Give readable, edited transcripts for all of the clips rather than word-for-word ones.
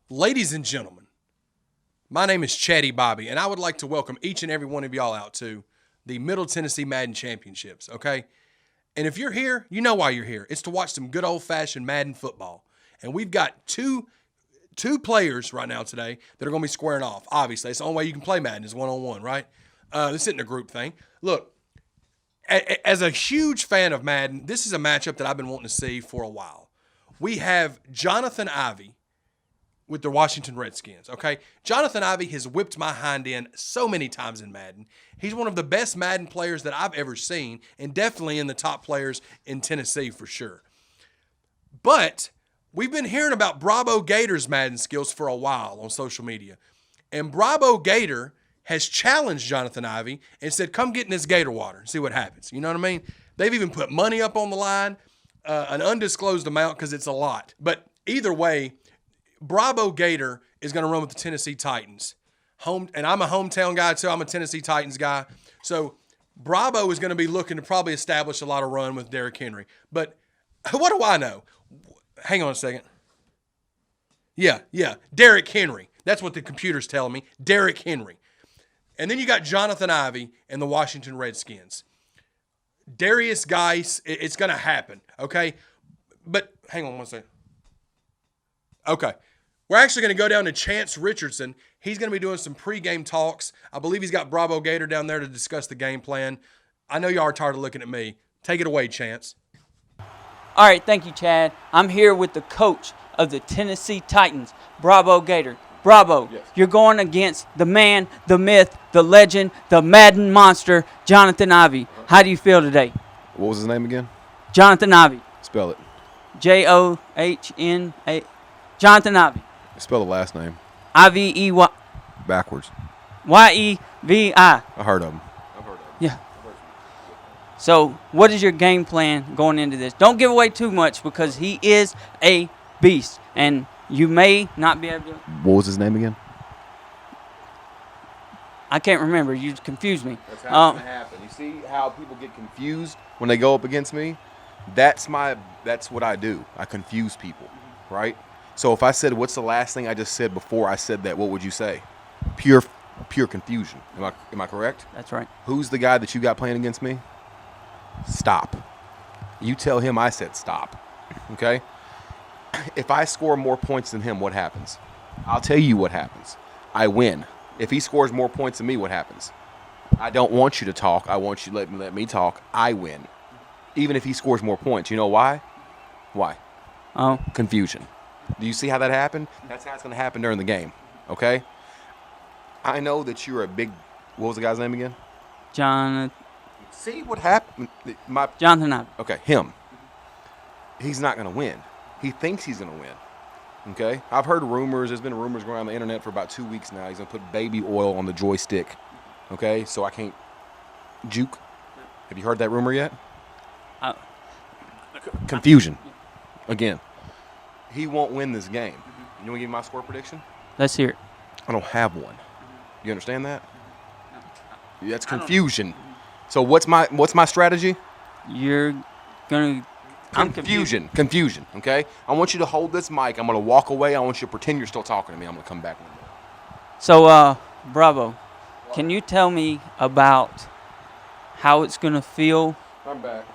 Ladies and gentlemen, my name is Chatty Bobby, and I would like to welcome each and every one of y'all out to the Middle Tennessee Madden Championships, okay? And if you're here, you know why you're here. It's to watch some good old-fashioned Madden football. And we've got two players right now today that are going to be squaring off. Obviously, it's the only way you can play Madden is one-on-one, right? This isn't a group thing. Look, as a huge fan of Madden, this is a matchup that I've been wanting to see for a while. We have Johnathan Ivey with the Washington Redskins, okay? Johnathan Ivey has whipped my hind end so many times in Madden. He's one of the best Madden players that I've ever seen, and definitely in the top players in Tennessee for sure. But we've been hearing about Brabo Gator's Madden skills for a while on social media. And Brabo Gator has challenged Johnathan Ivey and said, come get in this Gator water and see what happens. You know what I mean? They've even put money up on the line, an undisclosed amount because it's a lot. But either way, Brabo Gator is going to run with the Tennessee Titans. And I'm a hometown guy too. I'm a Tennessee Titans guy. So Brabo is going to be looking to probably establish a lot of run with Derrick Henry. But what do I know? Hang on a second. Yeah. Derrick Henry. That's what the computer's telling me. Derrick Henry. And then you got Johnathan Ivey and the Washington Redskins. Darius Geis, it's going to happen, okay? But hang on one second. Okay. We're actually going to go down to Chance Richardson. He's going to be doing some pregame talks. I believe he's got Brabo Gator down there to discuss the game plan. I know y'all are tired of looking at me. Take it away, Chance. All right, thank you, Chad. I'm here with the coach of the Tennessee Titans, Brabo Gator. Brabo, yes. You're going against the man, the myth, the legend, the Madden monster, Johnathan Ivey. How do you feel today? What was his name again? Johnathan Ivey. Spell it. Johna. Johnathan Ivey. Spell the last name. I-V-E-Y. Backwards. Y-E-V-I. I heard of him. Yeah. So, what is your game plan going into this? Don't give away too much because he is a beast, and you may not be able to. What was his name again? I can't remember. You confused me. That's how it's gonna happen. You see how people get confused when they go up against me? That's what I do. I confuse people, right? So if I said, what's the last thing I just said before I said that, what would you say? Pure confusion. Am I correct? That's right. Who's the guy that you got playing against me? Stop. You tell him I said stop. Okay? If I score more points than him, what happens? I'll tell you what happens. I win. If he scores more points than me, what happens? I don't want you to talk. I want you to let me talk. I win. Even if he scores more points. You know why? Why? Oh. Confusion. Do you see how that happened? That's how it's going to happen during the game. Okay? I know that you're a big. What was the guy's name again? Johnathan. See what happened? Johnathan Ivey. Okay, him. He's not going to win. He thinks he's going to win. Okay? I've heard rumors. There's been rumors going around the internet for about 2 weeks now. He's going to put baby oil on the joystick. Okay? So I can't juke. Have you heard that rumor yet? Confusion. Again. He won't win this game. You want to give me my score prediction? Let's hear it. I don't have one. You understand that? That's confusion. So what's my strategy? You're going to... Confusion, okay? I want you to hold this mic. I'm going to walk away. I want you to pretend you're still talking to me. I'm going to come back. So, Bravo, can you tell me about how it's going to feel? I'm back.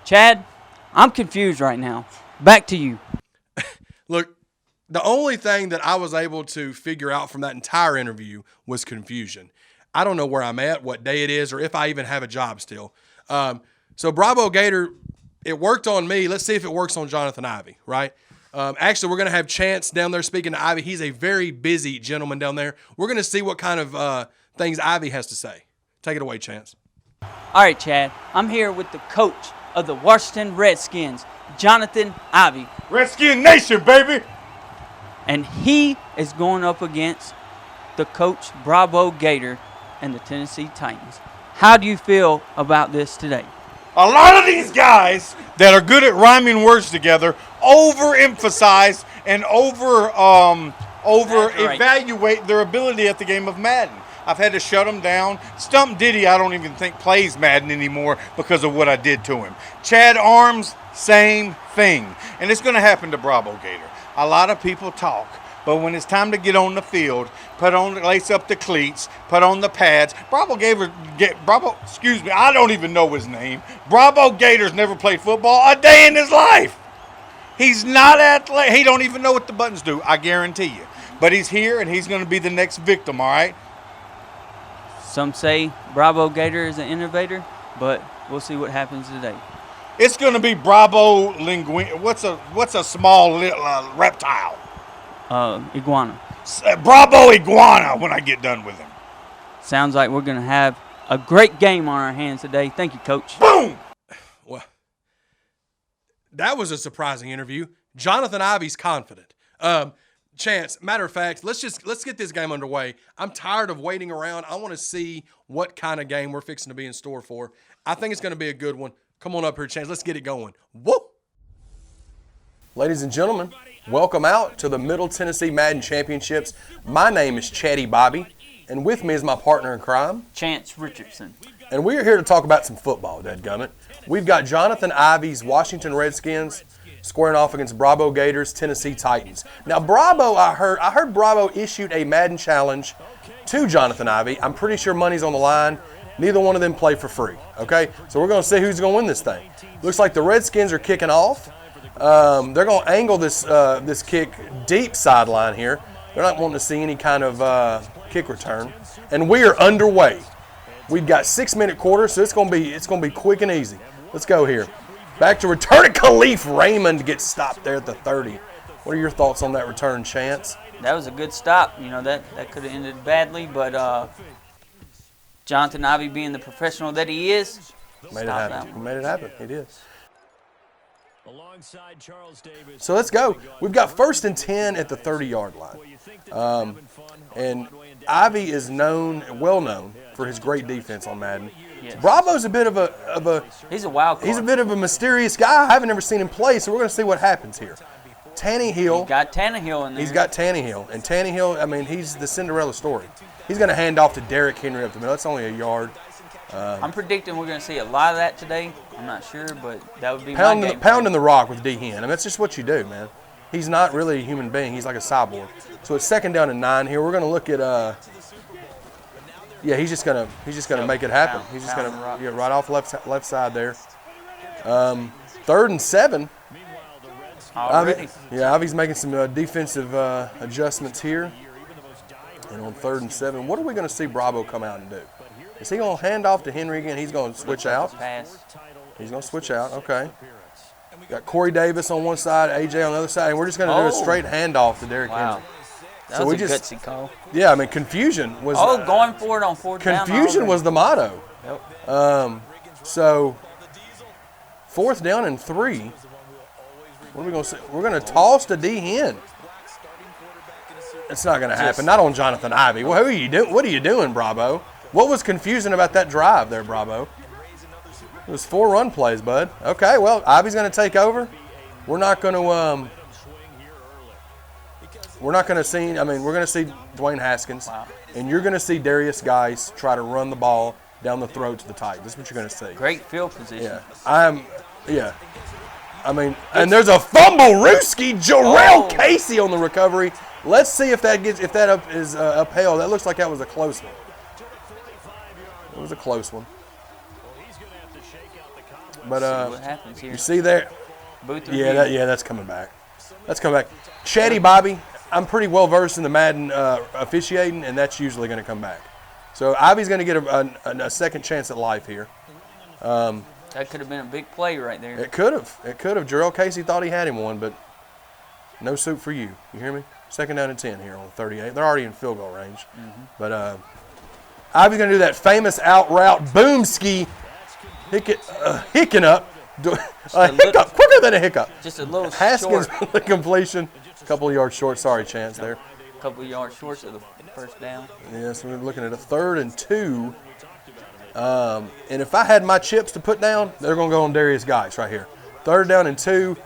Chad, I'm confused right now. Back to you. Look, the only thing that I was able to figure out from that entire interview was confusion. I don't know where I'm at, what day it is, or if I even have a job still. So Brabo Gator, it worked on me. Let's see if it works on Johnathan Ivey, right? Actually, we're going to have Chance down there speaking to Ivey. He's a very busy gentleman down there. We're going to see what kind of things Ivey has to say. Take it away, Chance. All right, Chad. I'm here with the coach of the Washington Redskins, Johnathan Ivey. Redskin Nation, baby! And he is going up against the coach, Brabo Gator, and the Tennessee Titans. How do you feel about this today? A lot of these guys that are good at rhyming words together overemphasize and over evaluate their ability at the game of Madden. I've had to shut him down. Stump Diddy, I don't even think plays Madden anymore because of what I did to him. Chad Arms, same thing. And it's going to happen to Brabo Gator. A lot of people talk, but when it's time to get on the field, lace up the cleats, put on the pads. I don't even know his name. Brabo Gator's never played football a day in his life. He's not athletic. He don't even know what the buttons do, I guarantee you. But he's here, and he's going to be the next victim, all right? Some say Brabo Gator is an innovator, but we'll see what happens today. It's going to be Brabo linguine. What's a small reptile? Iguana. Brabo iguana when I get done with him. Sounds like we're going to have a great game on our hands today. Thank you, Coach. Boom! Well, that was a surprising interview. Johnathan Ivey's confident. Chance, matter of fact, let's get this game underway. I'm tired of waiting around. I want to see what kind of game we're fixing to be in store for. I think it's going to be a good one. Come on up here, Chance. Let's get it going. Woo! Ladies and gentlemen, welcome out to the Middle Tennessee Madden Championships. My name is Chatty Bobby, and with me is my partner in crime, Chance Richardson. And we are here to talk about some football, dadgummit. We've got Johnathan Ivey's Washington Redskins squaring off against Brabo Gator's Tennessee Titans. Now, Brabo, I heard Brabo issued a Madden challenge to Johnathan Ivey. I'm pretty sure money's on the line. Neither one of them play for free, okay? So we're going to see who's going to win this thing. Looks like the Redskins are kicking off. They're going to angle this kick deep sideline here. They're not wanting to see any kind of kick return. And we are underway. We've got 6-minute quarters, so it's going to be quick and easy. Let's go here. Back to return. Khalif Raymond gets stopped there at the 30. What are your thoughts on that return, Chance? That was a good stop. You know, that could have ended badly, but Johnathan Ivey, being the professional that he is, made it happen. He made it happen. He did. So let's go. We've got 1st and 10 at the 30-yard line. And Ivey is well known for his great defense on Madden. Yes. Brabo's a bit of a he's a wild card. He's a bit of a mysterious guy. I haven't ever seen him play, so we're going to see what happens here. Tannehill. He's got Tannehill in there. He's got Tannehill. And Tannehill, I mean, he's the Cinderella story. He's going to hand off to Derrick Henry up the middle. That's only a yard. I'm predicting we're going to see a lot of that today. I'm not sure, but that would be my game. Pounding the rock with D. Hen. I mean, that's just what you do, man. He's not really a human being. He's like a cyborg. So it's 2nd down and 9 here. We're going to look at he's just gonna make it happen. He's just gonna right off left side there. 3rd and 7. Already. Ivey's making some defensive adjustments here. And on 3rd and 7, what are we going to see Brabo come out and do? Is he going to hand off to Henry again? He's going to switch out. Pass. He's going to switch out. Okay. Got Corey Davis on one side, AJ on the other side, and we're just going to do a straight handoff to Derrick Henry. That was a gutsy call. Yeah, I mean, confusion was. Going for it on 4th down. Confusion was the motto. Yep. So 4th down and 3. What are we going to say? We're going to toss to D. Hen. It's not going to happen. Not on Johnathan Ivey. Well, who are you doing? What are you doing, Brabo? What was confusing about that drive there, Brabo? It was 4 run plays, bud. Okay, well, Ivey's going to take over. We're not going to see. I mean, we're going to see Dwayne Haskins, and you're going to see Darius Geis try to run the ball down the throat to the Titans. That's what you're going to see. Great field position. Yeah. I mean, and there's a fumble. Rooski Jarrell Casey on the recovery. Let's see if that is upheld. That looks like that was a close one. It was a close one. But what happens here? You see there? That's coming back. That's coming back. Chatty Bobby, I'm pretty well versed in the Madden officiating, and that's usually going to come back. So Ivey's going to get a second chance at life here. That could have been a big play right there. It could have. Jarrell Casey thought he had him one, but no soup for you. You hear me? 2nd down and 10 here on 38. They're already in field goal range. Mm-hmm. But Ivey's going to do that famous out route, boomski, hicking up. Hiccup, quicker than a hiccup. Just a little Haskins short. with the completion. A couple of yards short. Sorry, Chance there. A couple of yards short of the 1st down. Yes, we're looking at a 3rd and 2. And if I had my chips to put down, they're going to go on Darius Geis right here. 3rd down and 2,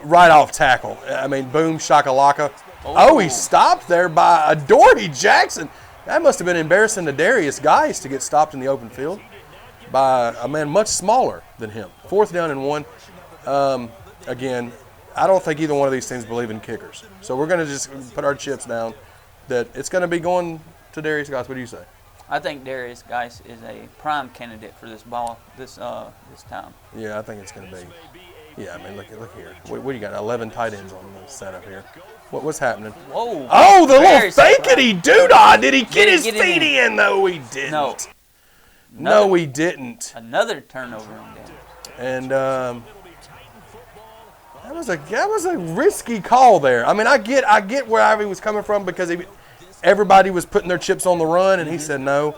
right off tackle. I mean, boom, shakalaka. Oh, he stopped there by Doherty Jackson. That must have been embarrassing to Darius Geis to get stopped in the open field by a man much smaller than him. 4th down and 1. Again, I don't think either one of these teams believe in kickers. So we're going to just put our chips down that it's going to be going to Darius Geis. What do you say? I think Darius Geis is a prime candidate for this ball this time. Yeah, I think it's going to be. Yeah, I mean, look here. What do you got? 11 tight ends on the setup here. What's happening? Whoa. Oh, the Very little fankity doodah. Did he get his feet in? No, he didn't. No, he didn't. Another turnover on them. And that was a risky call there. I mean, I get where Ivey was coming from because everybody was putting their chips on the run, and he said, no,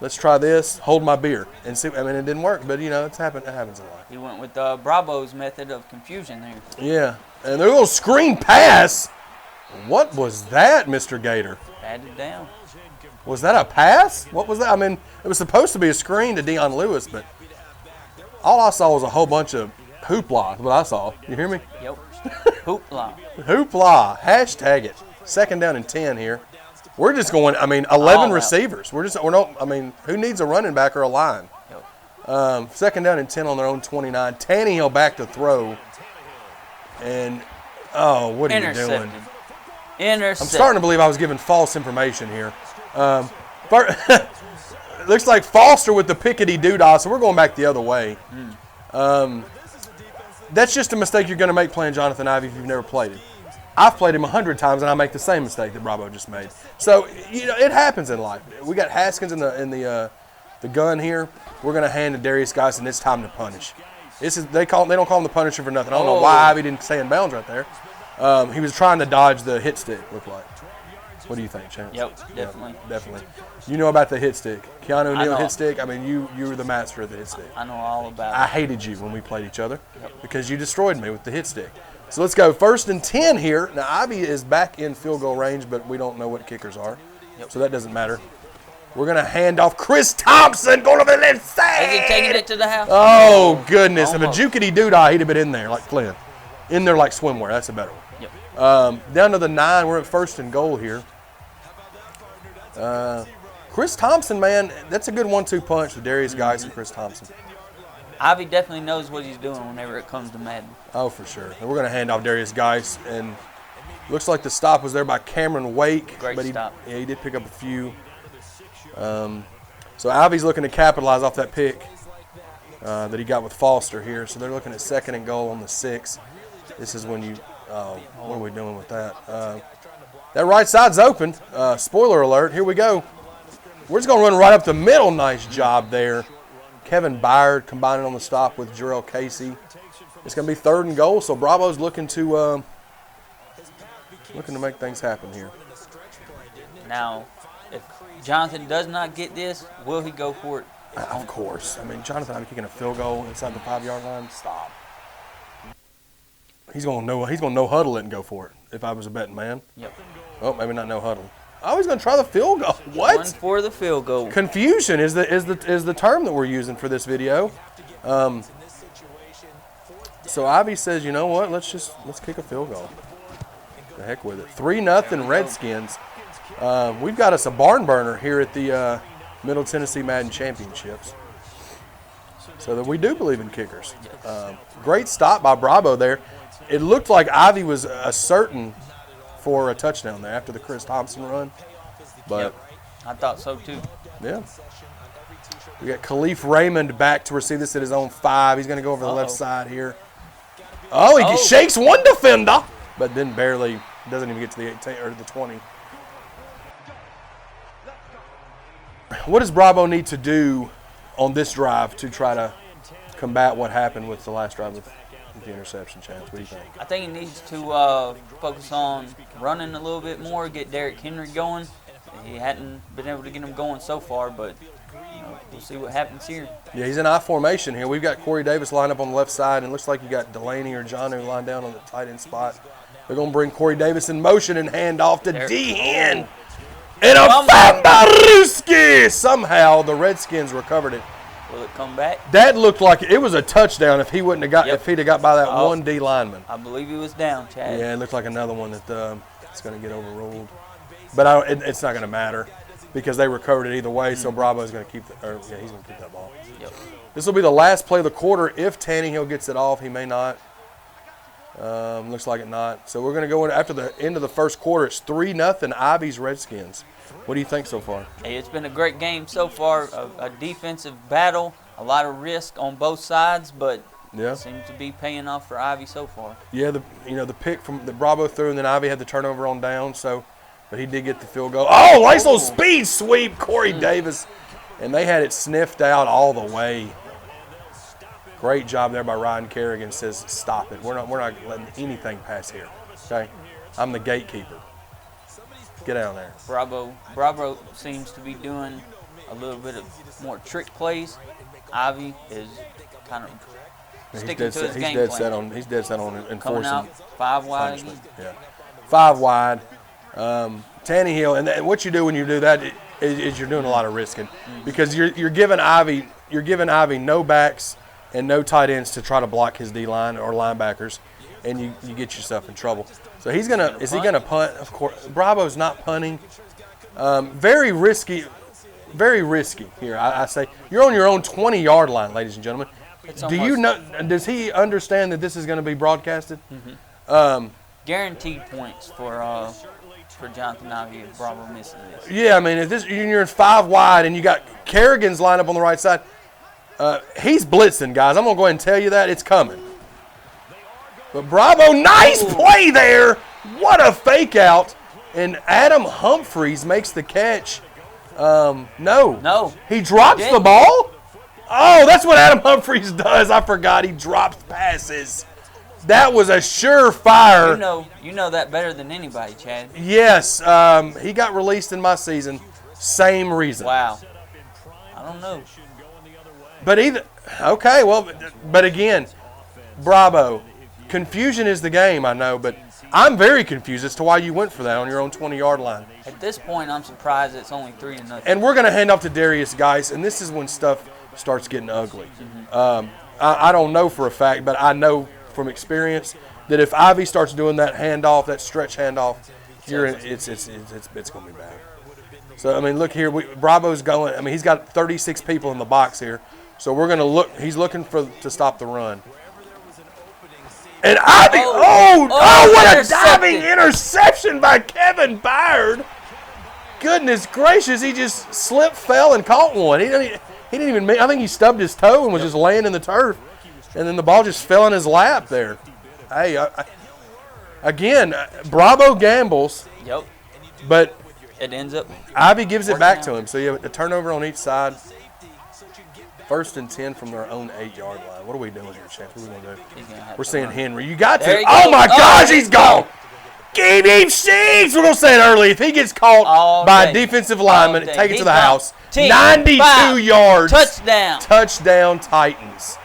let's try this, hold my beer. And see, I mean, it didn't work, but, you know, it happens a lot. He went with Brabo's method of confusion there. Yeah, and their little screen pass. What was that, Mr. Gator? Batted down. Was that a pass? What was that? I mean, it was supposed to be a screen to Dion Lewis, but all I saw was a whole bunch of hoopla. What I saw. You hear me? Yep. Hoopla. Hoopla. Hashtag it. 2nd down and 10 here. We're just going. I mean, 11 receivers. We're not. I mean, who needs a running back or a line? Yep. 2nd down and 10 on their own 29. Tannehill back to throw. And what are you doing? Intercepted. I'm starting to believe I was giving false information here. Looks like Foster with the pickety doodah, so we're going back the other way. That's just a mistake you're going to make playing Johnathan Ivey if you've never played him. I've played him 100 times, and I make the same mistake that Brabo just made. So, you know, it happens in life. We got Haskins in the gun here. We're going to hand to Darius Geis, and it's time to punish. They don't call him the Punisher for nothing. I don't know why Ivey didn't stay in bounds right there. He was trying to dodge the hit stick, looked like. What do you think, Chance? Yep, definitely. Yeah, definitely. You know about the hit stick. Keanu Neal hit stick. I mean, you were the master of the hit stick. I know all about it. I hated you when we played each other because you destroyed me with the hit stick. So let's go 1st and 10 here. Now, Ivey is back in field goal range, but we don't know what kickers are. So that doesn't matter. We're going to hand off Chris Thompson going over the left side. Is he taking it to the house? Oh, goodness. Almost. If a jukety doodah, he'd have been in there like Flynn. In there like swimwear. That's a better one. Yep. Down to the 9. We're at 1st and goal here. Chris Thompson, man, that's a good 1-2 punch with Darius Geis and Chris Thompson. Ivey definitely knows what he's doing whenever it comes to Madden. Oh, for sure. And we're going to hand off Darius Geis, and looks like the stop was there by Cameron Wake. Great stop. Yeah, he did pick up a few. So Ivey's looking to capitalize off that pick that he got with Foster here. So they're looking at 2nd and goal on the 6. This is when you what are we doing with that? That right side's open. Spoiler alert. Here we go. We're just going to run right up the middle. Nice job there. Kevin Byard combining on the stop with Jarrell Casey. It's going to be 3rd and goal, so Brabo's looking to make things happen here. Now, if Johnathan does not get this, will he go for it? Of course. I mean, Johnathan Ivey kicking a field goal inside the 5-yard line. Stop. He's going to no huddle it and go for it. If I was a betting man. Yep. Oh, maybe not no huddle. Oh, he's going to try the field goal. What? One for the field goal. Confusion is the term that we're using for this video. So Ivey says, you know what? Let's kick a field goal. The heck with it. 3-0 Redskins. We've got us a barn burner here at the Middle Tennessee Madden Championships. So that we do believe in kickers. Great stop by Brabo there. It looked like Ivey was certain for a touchdown there after the Chris Thompson run. But I thought so too. Yeah. We got Khalif Raymond back to receive this at his own 5. He's going to go over the left side here. Oh, he shakes one defender, but then barely doesn't even get to the 18 or the 20. What does Brabo need to do on this drive to try to combat what happened with the last drive with the interception, Chance? What do you think? I think he needs to focus on running a little bit more, get Derrick Henry going. He hadn't been able to get him going so far, but we'll see what happens here. Yeah, he's in I formation here. We've got Corey Davis lined up on the left side, and it looks like you got Delaney or Johnu lined down on the tight end spot. They're going to bring Corey Davis in motion and hand off to D-Hen. And a Fambaruski! Somehow the Redskins recovered it. Will it come back? That looked like it was a touchdown if he wouldn't have got if he'd have got by that one D lineman. I believe he was down, Chad. Yeah, it looked like another one that it's going to get overruled. But it's not going to matter. because they recovered it either way. So Brabo's going to keep he's going to keep that ball. Yep. This will be the last play of the quarter. If Tannehill gets it off, he may not. Looks like it not. So we're going to go in after the end of the first quarter. It's 3-0 Ivey's Redskins. What do you think so far? Hey, it's been a great game so far. A defensive battle, a lot of risk on both sides, but it seems to be paying off for Ivey so far. Yeah, the pick from the Brabo threw, and then Ivey had the turnover on down. So, but he did get the field goal. Oh, nice little speed sweep, Corey Davis, and they had it sniffed out all the way. Great job there by Ryan Kerrigan. Says stop it. We're not letting anything pass here. Okay, I'm the gatekeeper. Get down there. Brabo seems to be doing a little bit of more trick plays. Ivey is kind of sticking to his game plan. He's dead set on enforcing. Coming out 5 wide again. Yeah, 5 wide. Tannehill, and what you do when you do that is you're doing a lot of risking because you're giving Ivey no backs and no tight ends to try to block his D line or linebackers, and you get yourself in trouble. So is he gonna punt? Of course, Brabo's not punting. Very risky here. I say you're on your own 20-yard line, ladies and gentlemen. Do you know? Does he understand that this is going to be broadcasted? Guaranteed points for Johnathan Ivey if Brabo misses this. Yeah, I mean, if you're in 5 wide and you got Kerrigan's lined up on the right side, he's blitzing, guys. I'm going to go ahead and tell you that. It's coming. But Brabo, nice play there. What a fake out. And Adam Humphries makes the catch. No. He drops the ball? Oh, that's what Adam Humphries does. I forgot he drops passes. That was a surefire. You know that better than anybody, Chad. Yes. He got released in my season. Same reason. Wow. I don't know. But but again, Brabo, confusion is the game, I know, but I'm very confused as to why you went for that on your own 20-yard line. At this point, I'm surprised it's only 3-0. And we're going to hand off to Darius, guys, and this is when stuff starts getting ugly. I don't know for a fact, but I know from experience that if Ivey starts doing that handoff, that stretch handoff, it's going to be bad. So, I mean, look here. Brabo's going. I mean, he's got 36 people in the box here. So we're going to look. He's looking to stop the run. And Ivey, what a diving interception by Kevin Byard. Goodness gracious, he just slipped, fell, and caught one. He didn't even, I think he stubbed his toe and was just laying in the turf. And then the ball just fell in his lap there. Hey, again, Brabo gambles. Yep. But it ends up. Ivey gives it back to him. So you have a turnover on each side. 1st and 10 from their own 8-yard line. What are we doing here, Chance? What are we going to do? We're saying Henry. You got to. Oh, my gosh, he's gone. Game sheets. We're going to say it early. If he gets caught by a defensive lineman, take it to the house. 92 yards. Touchdown Titans.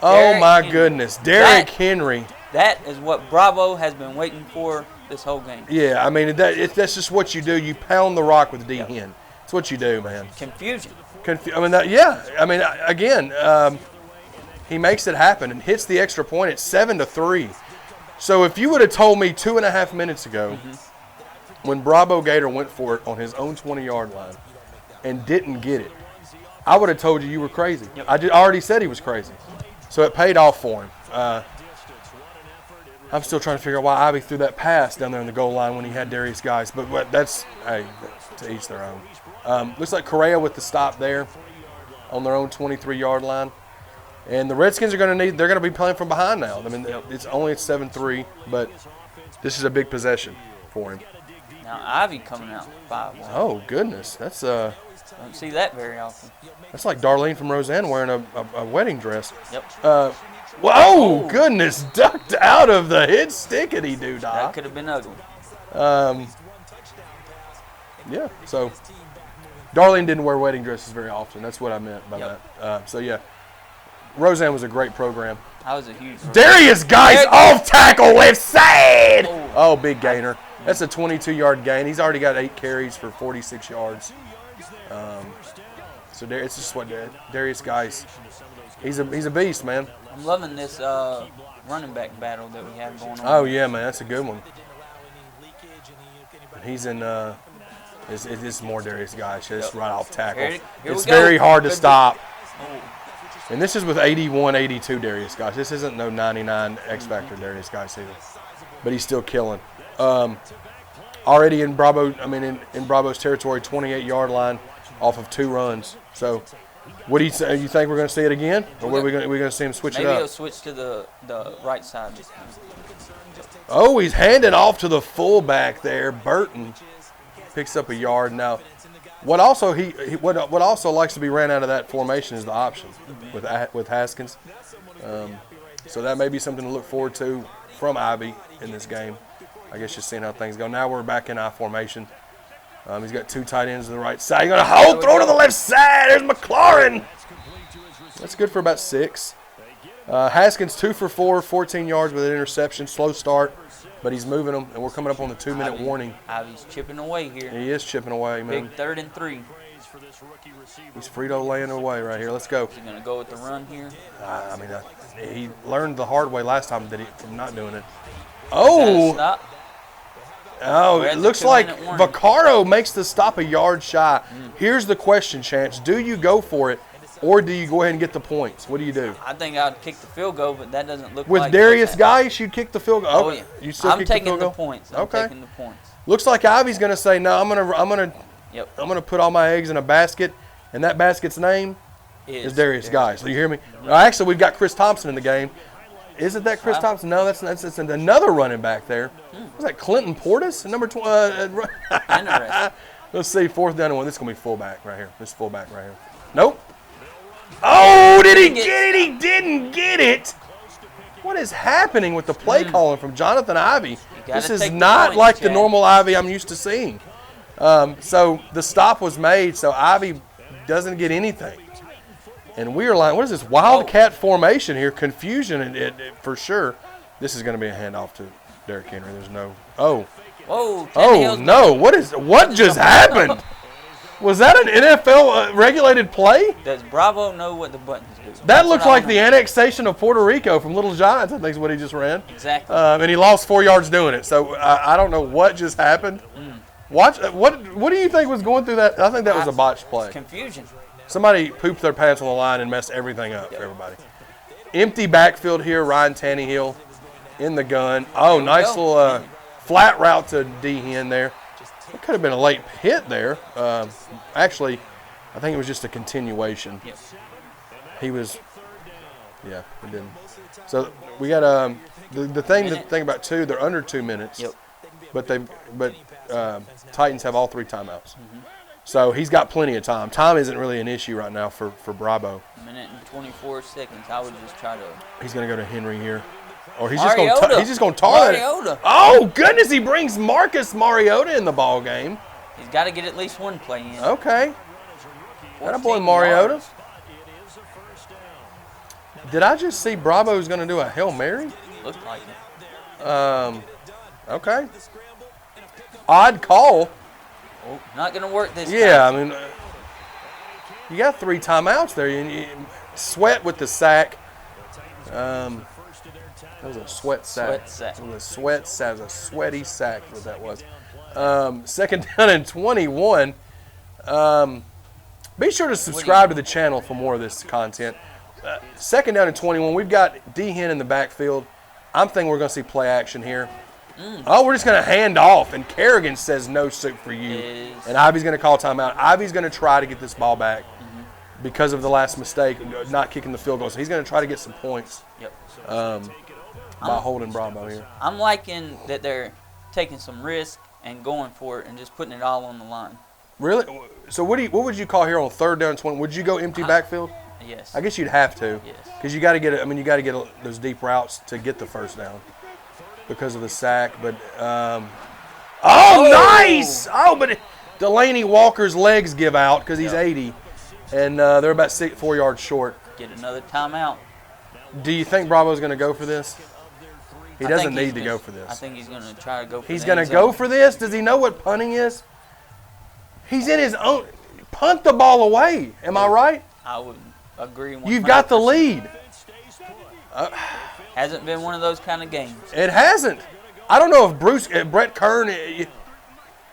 Oh, my goodness. Derrick Henry. That is what Brabo has been waiting for this whole game. Yeah, I mean, that's just what you do. You pound the rock with D. Hen. That's what you do, man. Confusion. He makes it happen and hits the extra point at 7-3. So if you would have told me 2.5 minutes ago when Brabo Gator went for it on his own 20-yard line and didn't get it, I would have told you were crazy. Yep. I already said he was crazy. So it paid off for him. I'm still trying to figure out why Ivey threw that pass down there in the goal line when he had Darius guys. But that's, to each their own. Looks like Correa with the stop there on their own 23-yard line. And the Redskins they're going to be playing from behind now. I mean, it's 7-3, but this is a big possession for him. Now Ivey coming out 5-1. Oh, goodness. That's don't see that very often. That's like Darlene from Roseanne wearing a wedding dress. Yep. Whoa, goodness, ducked out of the hit stickety-doo-dah. That could have been ugly. Yeah, so Darlene didn't wear wedding dresses very often. That's what I meant by that. So, yeah, Roseanne was a great program. I was a huge Darius Geis off tackle left side. Oh, big gainer. That's a 22-yard gain. He's already got 8 carries for 46 yards. So it's just what Darius Geis. He's a beast, man. I'm loving this running back battle that we have going on. Oh yeah, man, that's a good one. He's in It's more Darius Guys. It's right off tackle. Here It's we go. very hard to Good. stop. Oh. And this is with 81, 82 Darius Guys. This isn't no 99 X Factor Darius Guys either. But he's still killing. Already in Brabo's territory, 28-yard line off of 2 runs. So, what do you say? You think we're going to see it again, or are we going to see him switch it Maybe up? he'll switch to the right side this time. Oh, he's handed off to the fullback there. Burton picks up a yard. Now, what also what also likes to be ran out of that formation is the option with Haskins. So that may be something to look forward to from Ivey in this game. I guess just seeing how things go. Now we're back in I formation. He's got 2 tight ends to the right side. He's going to hold, throw to the left side. There's McLaurin. That's good for about 6. Haskins 2 for 4, 14 yards with an interception. Slow start, but he's moving them, and we're coming up on the 2-minute warning. Ivey's chipping away here. He is chipping away, man. Big 3rd and 3. He's Frito laying away right here. Let's go. He's going to go with the run here. He learned the hard way last time from not doing it. Stop. Oh, it looks like Vaccaro makes the stop a yard shy. Here's the question, Chance. Do you go for it, or do you go ahead and get the points? What do you do? I think I'd kick the field goal, but that doesn't look With like Darius Guice, you'd kick the field goal. Oh, yeah. You still I'm kick taking the field the goal? points. Okay. Taking the points. Looks like Ivey's going to say, no, I'm going to put all my eggs in a basket, and that basket's name is Darius Guice. So you hear me? Actually, we've got Chris Thompson in the game. Isn't that Chris Thompson? No, that's another running back there. Was that Clinton Portis? Number 12. Interesting. Let's see, 4th down and 1. This is going to be fullback right here. This fullback right here. Nope. Oh, did he get it? He didn't get it. What is happening with the play calling from Johnathan Ivey? This is not like the normal Ivey I'm used to seeing. So the stop was made, so Ivey doesn't get anything. And we are like, what is this wildcat formation here? Confusion for sure. This is going to be a handoff to Derrick Henry. There's no. Oh. Whoa. Oh no! What just happened? Was that an NFL regulated play? Does Bravo know what the buttons do? That looks like the annexation of Puerto Rico from Little Giants. I think is what he just ran. Exactly. And he lost 4 yards doing it. So I don't know what just happened. Watch. What do you think was going through that? I think that was a botched play. Confusion. Somebody pooped their pants on the line and messed everything up for everybody. Empty backfield here. Ryan Tannehill in the gun. Oh, nice little flat route to D-Hen there. It could have been a late hit there. Actually, I think it was just a continuation. Yep. He was, yeah, he didn't. So we got the thing to think about too. They're under 2 minutes. Yep. But Titans have all 3 timeouts. So he's got plenty of time. Time isn't really an issue right now for Brabo. 1 minute and 24 seconds. I would just try to. He's going to go to Henry here. Or he's Mariota. just going to tar it. Mariota. Oh, goodness, he brings Marcus Mariota in the ball game. He's got to get at least 1 play in. Okay. That boy 14 Mariota. yards. Did I just see Brabo's going to do a Hail Mary? Looked like it. Okay. Odd call. Oh, not going to work this time. Yeah, I mean, you got 3 timeouts there. You Sweat with the sack. That was a sweat sack. It was a sweat sack. It was a sweaty sack, what that was. 2nd down and 21. Be sure to subscribe to the channel for more of this content. 2nd down and 21. We've got D-Hen in the backfield. I'm thinking we're going to see play action here. Oh, we're just going to hand off, and Kerrigan says no suit for you. And Ivey's going to call timeout. Ivey's going to try to get this ball back because of the last mistake, not kicking the field goal. So he's going to try to get some points by holding Brabo here. I'm liking that they're taking some risk and going for it and just putting it all on the line. Really? So what would you call here on 3rd down and 20? Would you go empty backfield? Yes. I guess you'd have to. Yes. Because you got to get it. I mean, you got to get those deep routes to get the 1st down because of the sack. But nice! Oh, but Delaney Walker's legs give out because he's 80, and they're about 4 yards short. Get another timeout. Do you think Brabo's going to go for this? He doesn't need to go for this. I think he's going to try to go for He's going to go for this? Does he know what punting is? He's in his own. Punt the ball away. Am I right? I would agree. 100%. You've got the lead. Hasn't been one of those kind of games. It hasn't. I don't know if Brett Kern.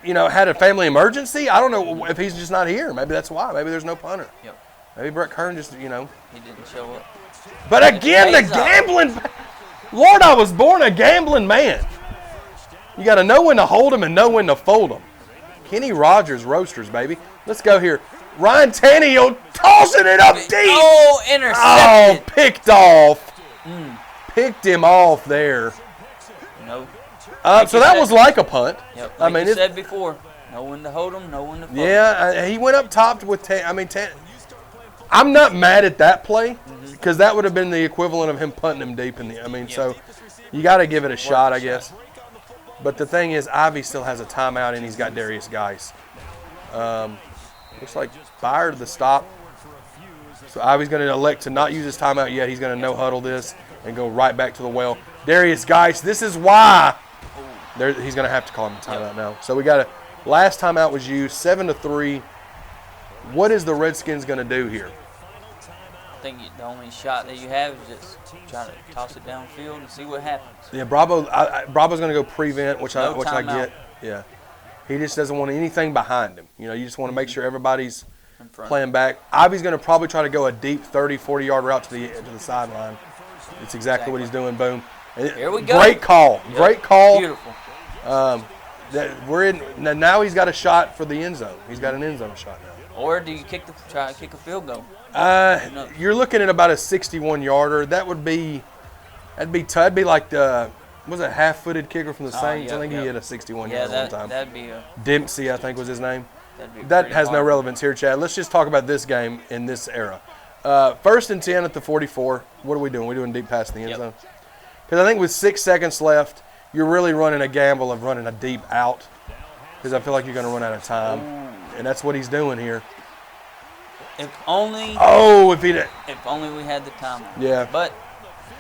had a family emergency. I don't know if he's just not here. Maybe that's why. Maybe there's no punter. Yep. Maybe Brett Kern just, He didn't show up. But again, the gambling. Lord, I was born a gambling man. You got to know when to hold them and know when to fold them. Kenny Rogers, Roasters, baby. Let's go here. Ryan Tannehill tossing it up deep. Oh, intercepted. Oh, picked off. Picked him off there. No. So that was like a punt. Yep. I mean, you said before, no one to hold him, no one to fold him. Yeah, he went up top with I'm not mad at that play because that would have been the equivalent of him punting him deep in the. So you got to give it a shot, I guess. But the thing is, Ivy still has a timeout and he's got Darius Geis. Looks like fired the stop. So Ivy's going to elect to not use his timeout yet. He's going to no huddle this and go right back to the well. Darius Geis, this is why he's going to have to call him a timeout now. So we got a last timeout was used, 7-3. What is the Redskins going to do here? I think the only shot that you have is just try to toss it downfield and see what happens. Yeah, Brabo's going to go prevent, which I timeout. get. Yeah. He just doesn't want anything behind him. You just want to make sure everybody's playing back. Ivy's going to probably try to go a deep 30, 40-yard route to the sideline. It's exactly what he's doing. Boom. Here we go. Great call. Yep. Great call. Beautiful. Now he's got a shot for the end zone. He's got an end zone shot now. Or do you try to kick a field goal? You're looking at about a 61-yarder. That'd be like the was it half-footed kicker from the Saints? I think he hit a 61-yarder one time. That'd be Dempsey, I think was his name. That has no relevance here, Chad. Let's just talk about this game in this era. 1st and 10 at the 44. What are we doing? We're doing deep pass in the end zone. Because I think with 6 seconds left, you're really running a gamble of running a deep out. Because I feel like you're going to run out of time. And that's what he's doing here. If only. Oh, if only we had the timeout. Yeah. But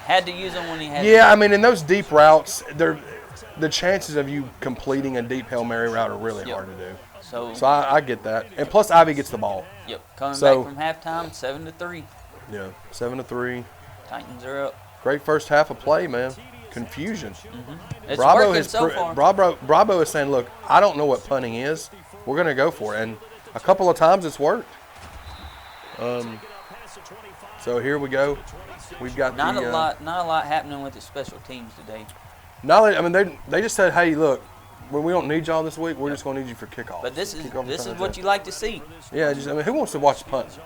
had to use them when he had. Yeah, I mean, in those deep routes, the chances of you completing a deep Hail Mary route are really hard to do. So I get that. And plus, Ivy gets the ball. Yep. Coming back from halftime, 7-3. Yeah, 7-3. Titans are up. Great first half of play, man. Confusion. It's working so far. Brabo is saying, look, I don't know what punting is. We're going to go for it. And a couple of times it's worked. So here we go. We've got not a lot happening with the special teams today. No, I mean they just said, hey, look, we don't need y'all this week. We're just going to need you for kickoff. But this is what you like to see. Yeah, who wants to watch the punt?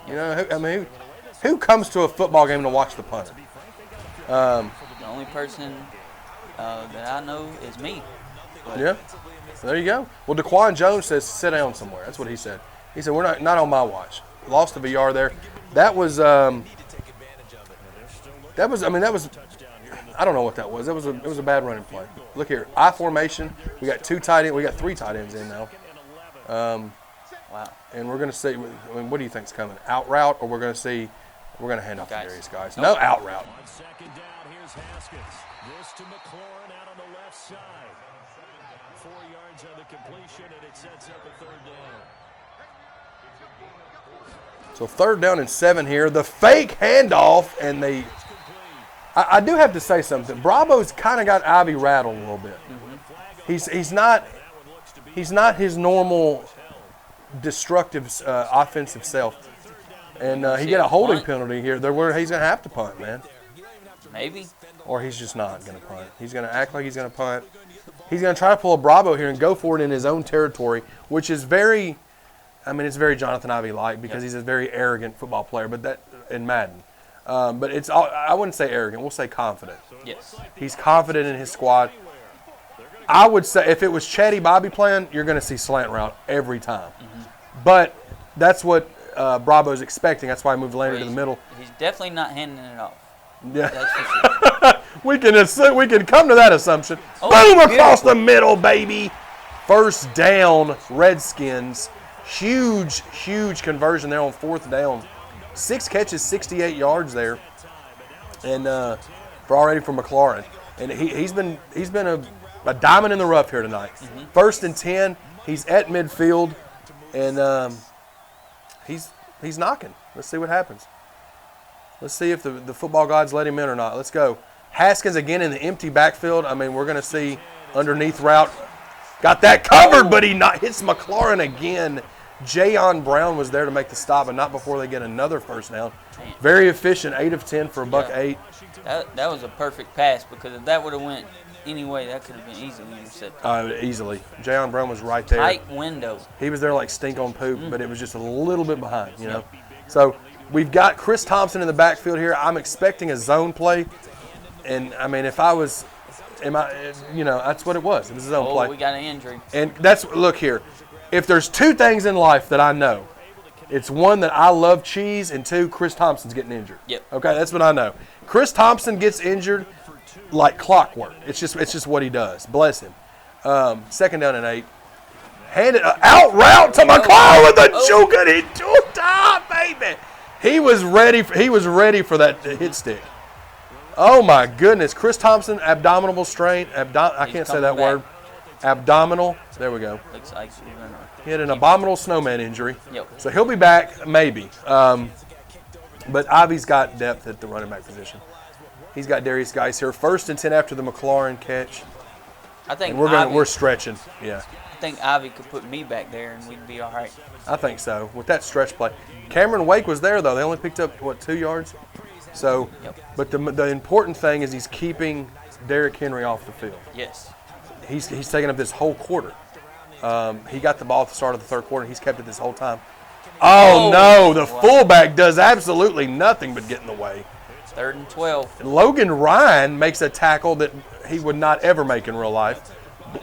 Who comes to a football game to watch the punt? The only person that I know is me. But yeah, so there you go. Well, Daquan Jones says sit down somewhere. That's what he said. He said we're not on my watch. Lost a VR there. That was I don't know what that was. It was a bad running play. Look here, I formation. We got 2 tight ends. We got 3 tight ends in now. Wow. And we're going to see. I mean, what do you think's coming? Out route, or we're going to hand off to Darius Geis? No, out route. On 2nd down, here's Haskins. This to McLaurin out on the left side. 4 yards on the completion, and it sets up a 3rd down. So 3rd down and 7 here. The fake handoff, and I do have to say something. Brabo's kind of got Ivy rattled a little bit. He's not his normal destructive offensive self, and he got a holding penalty here. Where he's gonna have to punt, man. Maybe. Or he's just not gonna punt. He's gonna act like he's gonna punt. He's gonna try to pull a Brabo here and go for it in his own territory, which is very. I mean, it's very Johnathan Ivey-like because he's a very arrogant football player, but that in Madden. But it's I wouldn't say arrogant. We'll say confident. Yes. He's confident in his squad. I would say if it was Chatty Bobby playing, you're going to see slant route every time. But that's what Brabo's expecting. That's why I moved Landry to the middle. He's definitely not handing it off. Yeah. That's for sure. we can come to that assumption. Boom across the middle, baby. 1st down, Redskins. Huge conversion there on 4th down. 6 catches, 68 yards there, and for McLaurin. And he's been a diamond in the rough here tonight. 1st and 10, he's at midfield, and he's knocking. Let's see what happens. Let's see if the football gods let him in or not. Let's go. Haskins again in the empty backfield. I mean, we're going to see underneath route. Got that covered, but he hits McLaurin again. Jayon Brown was there to make the stop, and not before they get another first down. Very efficient, 8 of 10 for a $108. That was a perfect pass, because if that would have went anyway, that could have been easily intercepted. Easily. Jayon Brown was right there. Tight window. He was there like stink on poop, but it was just a little bit behind, you know. So we've got Chris Thompson in the backfield here. I'm expecting a zone play, and I mean, if I was, that's what it was. It was a zone play. We got an injury. And look here. If there's 2 things in life that I know, it's 1 that I love cheese, and 2, Chris Thompson's getting injured. Yep. Okay, that's what I know. Chris Thompson gets injured like clockwork. It's just what he does. Bless him. 2nd down and 8. Handed out route to McCall with a juke, and he juked up, baby. He was ready for that hit stick. Oh my goodness, Chris Thompson, abdominal strain. I can't say that word. Abdominal. There we go. Looks like he had an abominable snowman injury. Yep. So he'll be back, maybe. But Ivey's got depth at the running back position. He's got Darius Geis here. 1st and 10 after the McLaurin catch. I think and we're stretching. Yeah. I think Ivey could put me back there, and we'd be all right. I think so with that stretch play. Cameron Wake was there though. They only picked up 2 yards. So, but the important thing is he's keeping Derrick Henry off the field. Yes. He's taking up this whole quarter. He got the ball at the start of the 3rd quarter. He's kept it this whole time. Oh no, the fullback does absolutely nothing but get in the way. 3rd and 12. And Logan Ryan makes a tackle that he would not ever make in real life.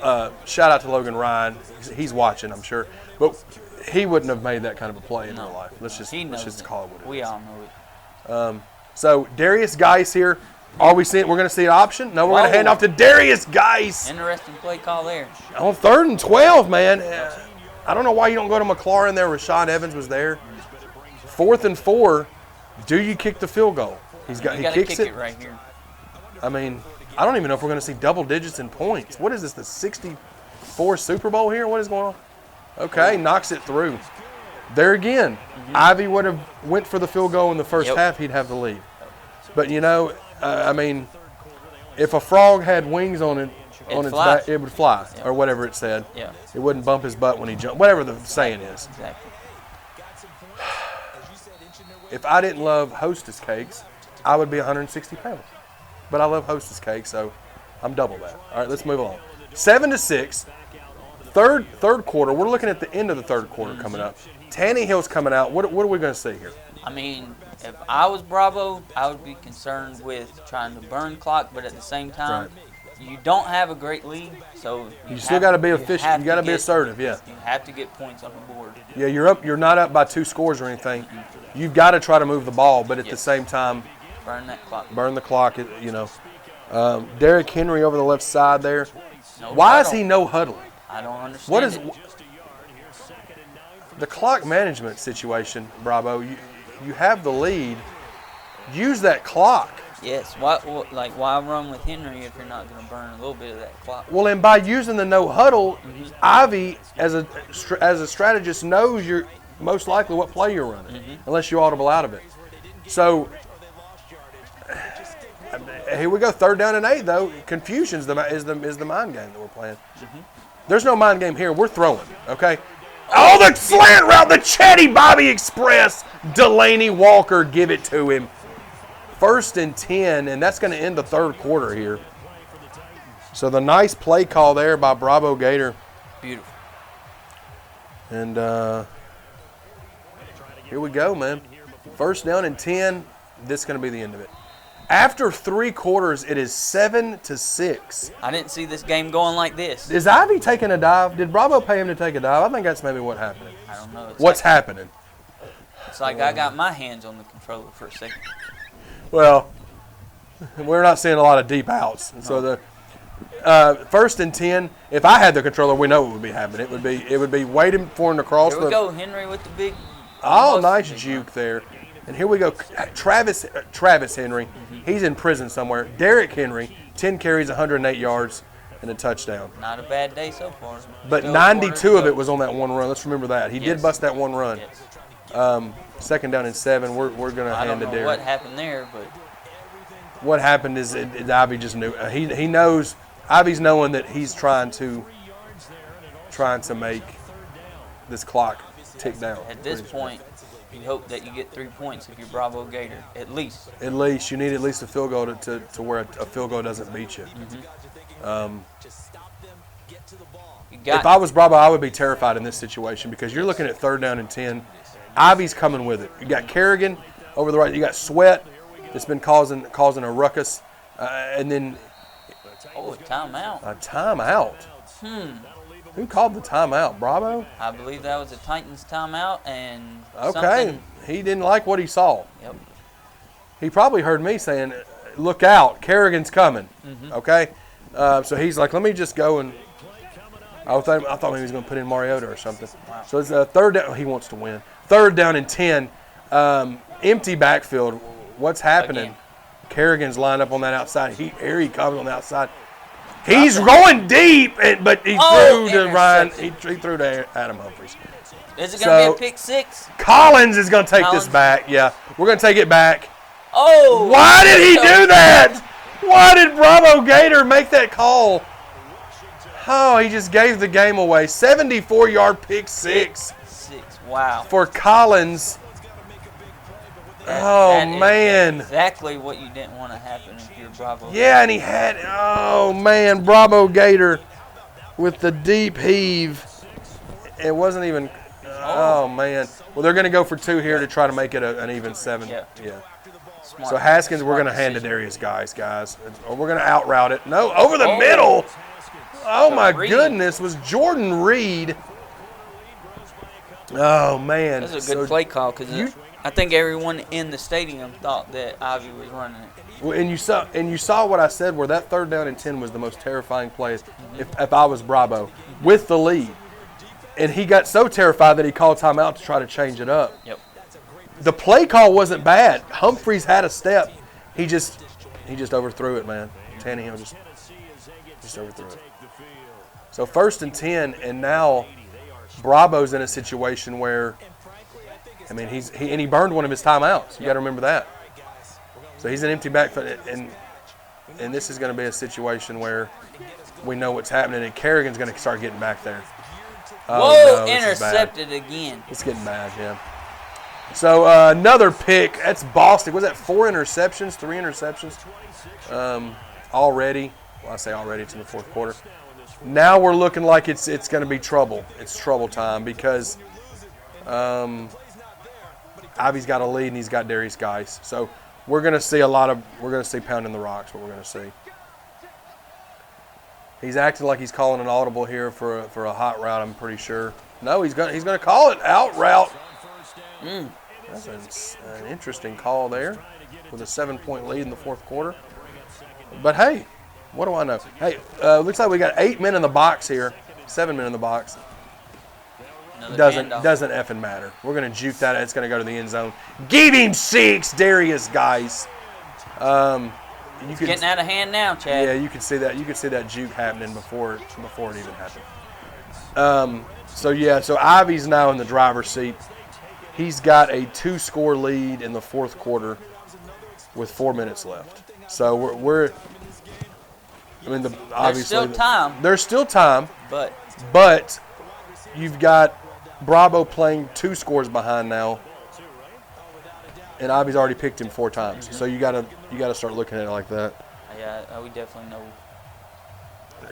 Shout out to Logan Ryan. He's watching, I'm sure. But he wouldn't have made that kind of a play in real life. Let's just call it what it is. We all know it. So Darius Geis here. Are we seeing? We're going to see an option? No, we're going to hand off to Darius Geis. Interesting play call there. On 3rd and 12, man. I don't know why you don't go to McLaurin there. Rashawn Evans was there. 4th and 4. Do you kick the field goal? He kicks it right here. I mean, I don't even know if we're going to see double digits in points. What is this? The 64 Super Bowl here? What is going on? Okay, knocks it through. There again, Ivey would have went for the field goal in the first half. He'd have the lead. But I mean, if a frog had wings on its back, it would fly, or whatever it said. Yeah. It wouldn't bump his butt when he jumped, whatever the saying is. Exactly. If I didn't love Hostess cakes, I would be 160 pounds. But I love Hostess cakes, so I'm double that. All right, let's move on. 7-6, third quarter. We're looking at the end of the 3rd quarter coming up. Tannehill's coming out. What are we going to see here? I mean, if I was Bravo, I would be concerned with trying to burn clock, but at the same time, you don't have a great lead, so you still got to be efficient. You got to be assertive. Yeah. You have to get points on the board. Yeah, you're not up by 2 scores or anything. You've got to try to move the ball, but at the same time, burn that clock. Burn the clock. Derrick Henry over the left side there. Why is he no huddle? I don't understand. What is the clock management situation, Bravo? You have the lead. Use that clock. Yes. Why run with Henry if you're not going to burn a little bit of that clock? Well, and by using the no huddle, Ivey, as a strategist, knows you're most likely what play you're running, unless you audible out of it. So here we go, 3rd down and 8 though. Confusion is the mind game that we're playing. There's no mind game here. We're throwing. Okay. Oh, the slant route, the Chatty Bobby Express. Delaney Walker, give it to him. 1st and 10, and that's going to end the 3rd quarter here. So the nice play call there by Brabo Gator. Beautiful. And here we go, man. 1st down and 10. This is going to be the end of it. After 3 quarters, it is 7-6. I didn't see this game going like this. Is Ivey taking a dive? Did Bravo pay him to take a dive? I think that's maybe what happened. I don't know. What's happening? It's like I got my hands on the controller for a second. Well, we're not seeing a lot of deep outs. No. So the 1st and 10. If I had the controller, we know what would be happening. It would be waiting for him to cross. Here we go, Henry with the big. Oh, nice juke there. And here we go, Travis Henry. He's in prison somewhere. Derrick Henry, 10 carries, 108 yards, and a touchdown. Not a bad day so far. But 92 of it was on that one run. Let's remember that. He did bust that one run. Yes. 2nd down and 7. We're going to hand to Derrick. I don't know what happened there, but what happened is Ivey just knew. He knows. Ivey's knowing that he's trying to trying to make this clock tick down. At this point, you hope that you get 3 points if you're Bravo Gator, at least. At least you need at least a field goal to where a field goal doesn't beat you. If I was Bravo, I would be terrified in this situation because you're looking at 3rd down and 10. Ivey's coming with it. You got Kerrigan over the right. You got Sweat that's been causing a ruckus, and then a timeout. A timeout. Who called the timeout? Bravo? I believe that was a Titans timeout, and okay, he didn't like what he saw. Yep. He probably heard me saying, "Look out, Kerrigan's coming." Okay, so he's like, "Let me just go and." I thought maybe he was going to put in Mariota or something. Wow. So it's a 3rd down. He wants to win. 3rd down and 10. Empty backfield. What's happening? Again. Kerrigan's lined up on that outside. He comes on the outside. He's going deep, but he threw to Ryan. He threw to Adam Humphries. Is it going to be a pick 6? Collins is going to take this back. Yeah, we're going to take it back. Oh! Why did he do that? Why did Bravo Gator make that call? Oh, he just gave the game away. 74-yard pick 6. Wow. For Collins. That man. Exactly what you didn't want to happen if you're Bravo. Yeah, and he had, Bravo Gator with the deep heave. It wasn't even, man. Well, they're going to go for 2 here to try to make it an even 7. Yeah. Smart. So Haskins, we're going to hand to Darius guys. Or we're going to out-route it. No, over the middle. Oh, my goodness. Was Jordan Reed. Oh, man. That's a good play call because I think everyone in the stadium thought that Ivey was running it. Well, and you saw what I said where that 3rd down and 10 was the most terrifying play if I was Bravo with the lead. And he got so terrified that he called timeout to try to change it up. Yep. The play call wasn't bad. Humphries had a step. He just overthrew it, man. Tannehill just overthrew it. So 1st and 10, and now Bravo's in a situation where, he burned one of his timeouts. You got to remember that. So he's an empty backfield, and this is going to be a situation where we know what's happening, and Kerrigan's going to start getting back there. Whoa, intercepted again. It's getting bad, yeah. So another pick. That's Boston. Was that 4 interceptions, 3 interceptions already? Well, I say already. It's in the 4th quarter. Now we're looking like it's going to be trouble. It's trouble time because Ivey's got a lead and he's got Darius Geis. So we're going to see pounding the rocks. What we're going to see. He's acting like he's calling an audible here for a hot route. I'm pretty sure. No, he's going to call it out route. That's an interesting call there with a 7-point lead in the 4th quarter. But hey, what do I know? Hey, looks like we got 8 men in the box here, 7 men in the box. Doesn't effing matter. We're going to juke that. It's going to go to the end zone. Give him 6, Darius Geis. Getting out of hand now, Chad. Yeah, you could see that. You could see that juke happening before it even happened. So Ivey's now in the driver's seat. He's got a 2-score lead in the 4th quarter with 4 minutes left. So we're obviously there's still time. But you've got Bravo playing 2 scores behind now, and Ivey's already picked him 4 times. So you gotta start looking at it like that. Yeah, we definitely know.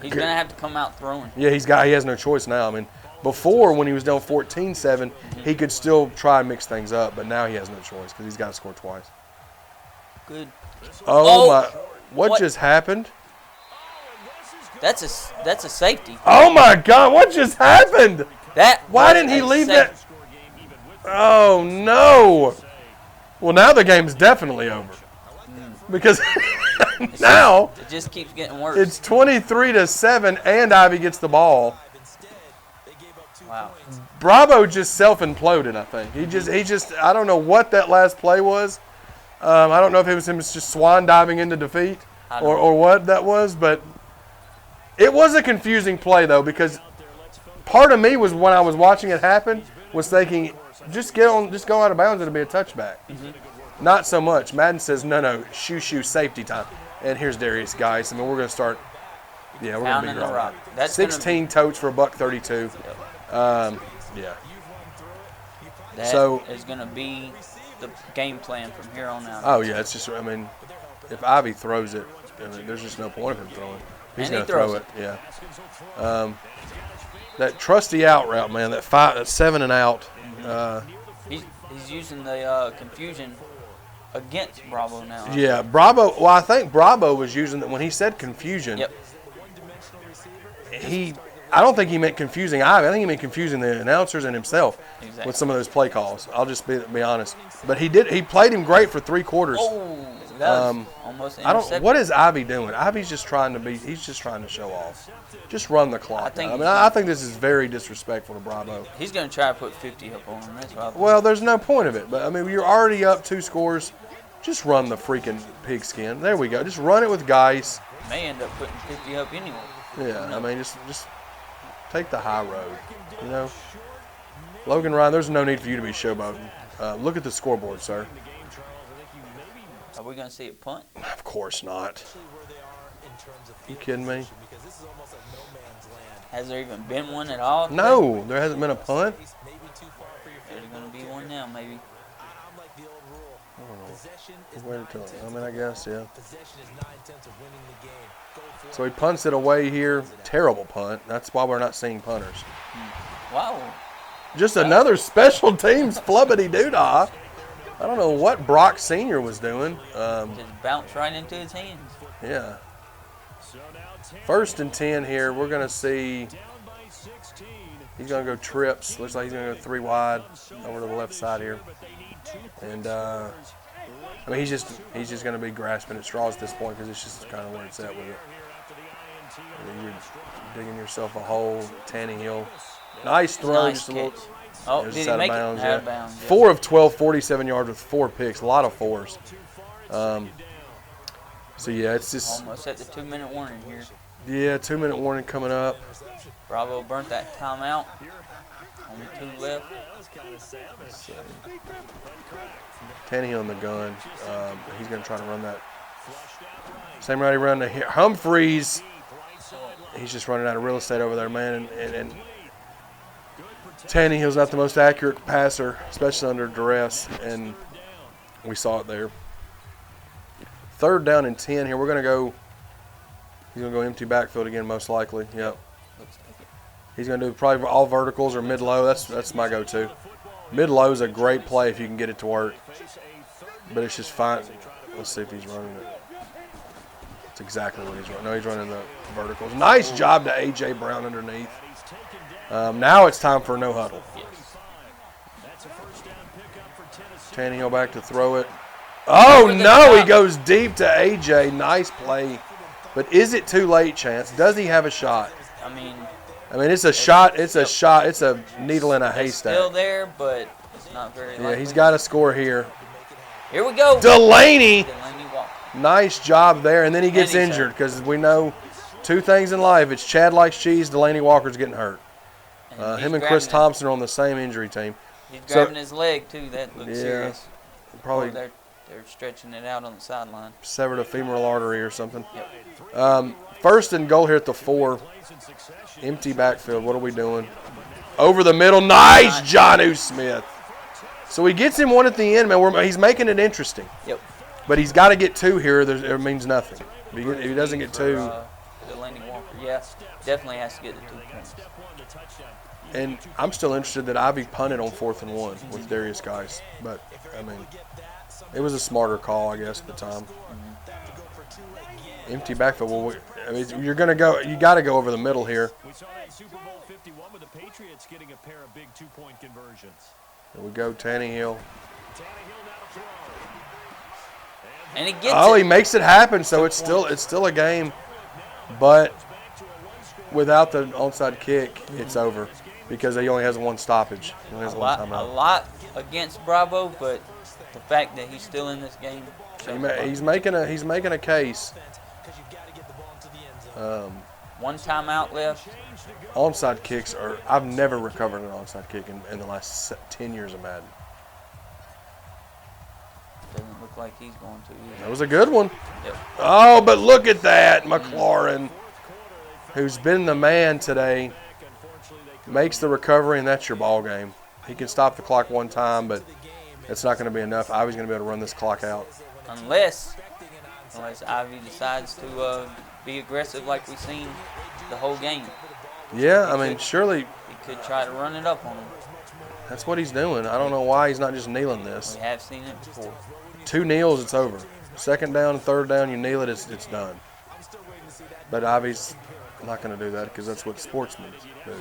He's gonna have to come out throwing. Yeah, he has no choice now. Before when he was down 14-7, he could still try and mix things up, but now he has no choice because he's got to score twice. Good. Oh my! What just happened? That's a safety. Oh my God! What just happened? Why didn't he leave that? Oh no! Well, now the game's definitely over because now it just keeps getting worse. It's 23-7, and Ivey gets the ball. Wow. Bravo just self-imploded, I think. He just I don't know what that last play was. I don't know if it was him just swan diving into defeat or what that was, but it was a confusing play, though, because part of me was, when I was watching it happen, was thinking, just go out of bounds, it'll be a touchback. Not so much. Madden says, no, shoo, safety time. And here's Darius Geis. We're going to start Yeah, we're Pounding gonna the be rock. right. That's gonna 16 totes for $132. Yeah. That So- is going to be the game plan from here on out. Oh yeah, it's just. I mean, if Ivy throws it, I mean, there's just no point of him throwing. He's And he gonna throw throws it. Yeah. That trusty out route, man. That 7 and out. He's using the confusion against Bravo now. Yeah, Brabo. Well, I think Brabo was using that when he said confusion. Yep. I don't think he meant confusing Ivy. I think he meant confusing the announcers and himself Exactly. with some of those play calls. I'll just be honest. But he played him great for 3 quarters. Oh, that was almost an I don't. interception. What is Ivy doing? Ivy's just trying to be. He's just trying to show off. Just run the clock. I think this is very disrespectful to Bravo. He's going to try to put 50 up on him. That's what I think. Well, there's no point of it. But I mean, you're already up 2 scores. Just run the freaking pigskin. There we go. Just run it with guys. May end up putting 50 up anyway. Yeah. I mean, just take the high road. You know. Logan Ryan, there's no need for you to be showboating. Look at the scoreboard, sir. Are we going to see a punt? Of course not. You kidding me? Has there even been one at all? No, there hasn't been a punt. There's going to be one now, maybe. Wait until, I mean, I guess, yeah. So he punts it away here. Terrible punt. That's why we're not seeing punters. Wow. Just another special teams flubbity doodah. I don't know what Brock Sr. was doing. Just bounced right into his hands. Yeah. 1st and 10 here. We're going to see. He's going to go trips. Looks like he's going to go 3 wide over to the left side here. And I mean, he's just going to be grasping at straws at this point because it's just kind of where it's at with it. You're digging yourself a hole. Tannehill. Nice throw. Nice just a little. catch. Oh, Just did he out of make bounds, it? Out of yeah. bounds. Yeah. 4 of 12, 47 yards with 4 picks. A lot of 4s. So, yeah, it's just, Almost at the 2-minute warning here. yeah, 2-minute warning coming up. Bravo burnt that timeout. Only 2 left. Tannehill in the gun. He's going to try to run that. Same route he ran to Humphreys. He's just running out of real estate over there, man. And Tannehill's not the most accurate passer, especially under duress, and we saw it there. 3rd down and 10 here. We're going to go – he's going to go empty backfield again most likely. Yep. He's going to do probably all verticals or mid-low. That's my go-to. Mid-low is a great play if you can get it to work, but it's just fine. Let's see if he's running it. That's exactly what he's running. No, he's running the verticals. Nice job to A.J. Brown underneath. Now it's time for no huddle. Tannehill back to throw it. Oh, no, he goes deep to A.J. Nice play. But is it too late, Chance? Does he have a shot? I mean, It's a shot. It's a shot. It's a needle in a haystack. still there, but it's not very likely. Yeah, he's got to score here. Here we go. Delaney. Delaney Walker. Nice job there. And then he gets And he's injured because we know 2 things in life. It's Chad likes cheese, Delaney Walker's getting hurt. Him and Chris Thompson are on the same injury team. He's grabbing his leg, too. That looks Yeah, serious. probably They're stretching it out on the sideline. severed a femoral artery or something. Yep. 1st and goal here at the 4. Empty backfield. What are we doing? Over the middle. Nice, Jonnu Smith. So he gets him 1 at the end, man. He's making it interesting. Yep. But he's got to get 2 here. It means nothing. If he doesn't get 2. Delaney Walker, yes. Definitely has to get the 2 points. And I'm still interested that Ivy punted on 4th and 1 with Darius Geis. But, I mean, it was a smarter call, I guess, at the time. Empty backfield. Well, you're going to go. You got to go over the middle here. We saw that Super Bowl 51 with the Patriots getting a pair of big 2-point conversions. Here we go, Tannehill. And he gets Oh, it. he makes it happen. So it's still a game, but without the onside kick, it's over because he only has 1 stoppage. He only has one a timeout. lot against Bravo, but the fact that he's still in this game. He's making a case. 1 timeout left. Onside kicks are. I've never recovered an onside kick in the last 10 years of Madden. Doesn't look like he's going to either. That was a good one. Yep. Oh, but look at that, McLaurin. who's been the man today, makes the recovery, and that's your ball game. He can stop the clock one time, but it's not going to be enough. Ivey's going to be able to run this clock out. Unless Ivey decides to be aggressive like we've seen the whole game. Yeah, I mean, surely He could try to run it up on him. that's what he's doing. I don't know why he's not just kneeling this. We have seen it before. 2 kneels, it's over. Second down and third down, you kneel it, it's done. But Ivey's not going to do that because that's what sportsmen do.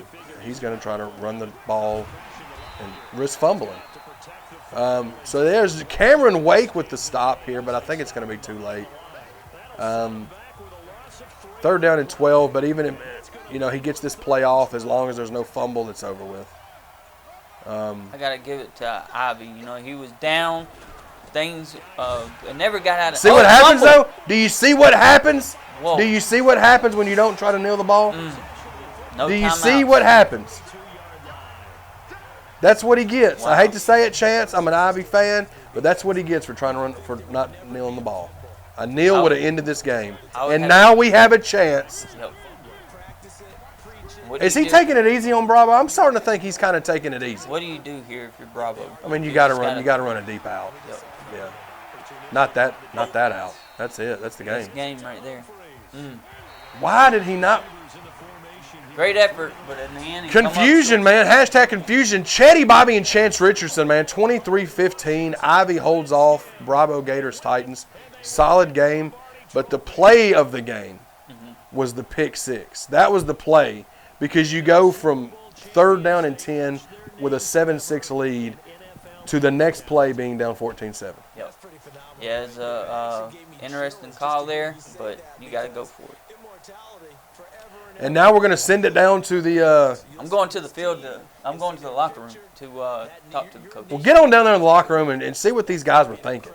He's going to try to run the ball and risk fumbling. So there's Cameron Wake with the stop here, but I think it's going to be too late. Third down and 12, but even if, he gets this play off, as long as there's no fumble, it's over with. I got to give it to Ivey. He was down. Things never got out of. See what happens, though? Do you see what happens? Whoa. Do you see what happens when you don't try to kneel the ball? No Do you timeout. see what happens? That's what he gets. Wow. I hate to say it, Chance. I'm an Ivy fan, but that's what he gets for trying to run, for not kneeling the ball. A kneel would have ended this game. And now we have a chance. Yep. Is he taking it easy on Brabo? I'm starting to think he's kind of taking it easy. What do you do here if you're Brabo? I mean, you got to run. You got to run a deep out. Yep. Yeah. Not that out. That's it. That's the game. That's game right there. Why did he not? Great effort, but in the end, Confusion, man. Hashtag confusion. Chetty Bobby and Chance Richardson, man. 23-15. Ivy holds off Brabo Gators Titans. Solid game, but the play of the game was the pick six. That was the play, because you go from third down and 10 with a 7-6 lead to the next play being down 14-7. Yep. Yeah, it's a interesting call there, but you got to go for it. And now we're going to send it down to the I'm going to the field. I'm going to the locker room to talk to the coaches. well, get on down there in the locker room and see what these guys were thinking.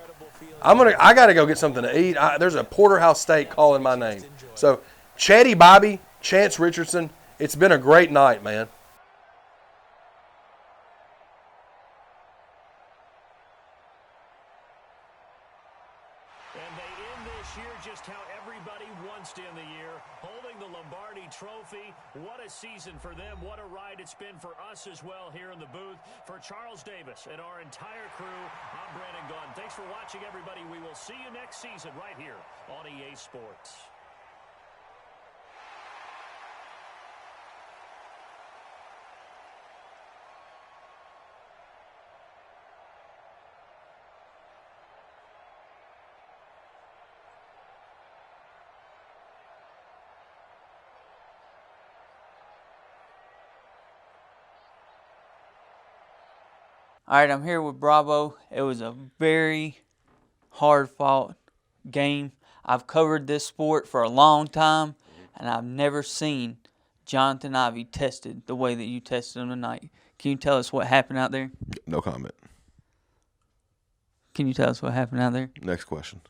I got to go get something to eat. There's a Porterhouse Steak calling my name. So, Chetty Bobby, Chance Richardson, it's been a great night, man. And they end this year just how everybody wants to end the year, holding the Lombardi Trophy. What a season for them. What a ride it's been for us as well here in the booth. For Charles Davis and our entire crew, I'm Brandon Gunn. Thanks for watching, everybody. We will see you next season right here on EA Sports. All right, I'm here with Brabo. It was a very hard-fought game. I've covered this sport for a long time, and I've never seen Johnathan Ivey tested the way that you tested him tonight. Can you tell us what happened out there? No comment. Can you tell us what happened out there? Next question.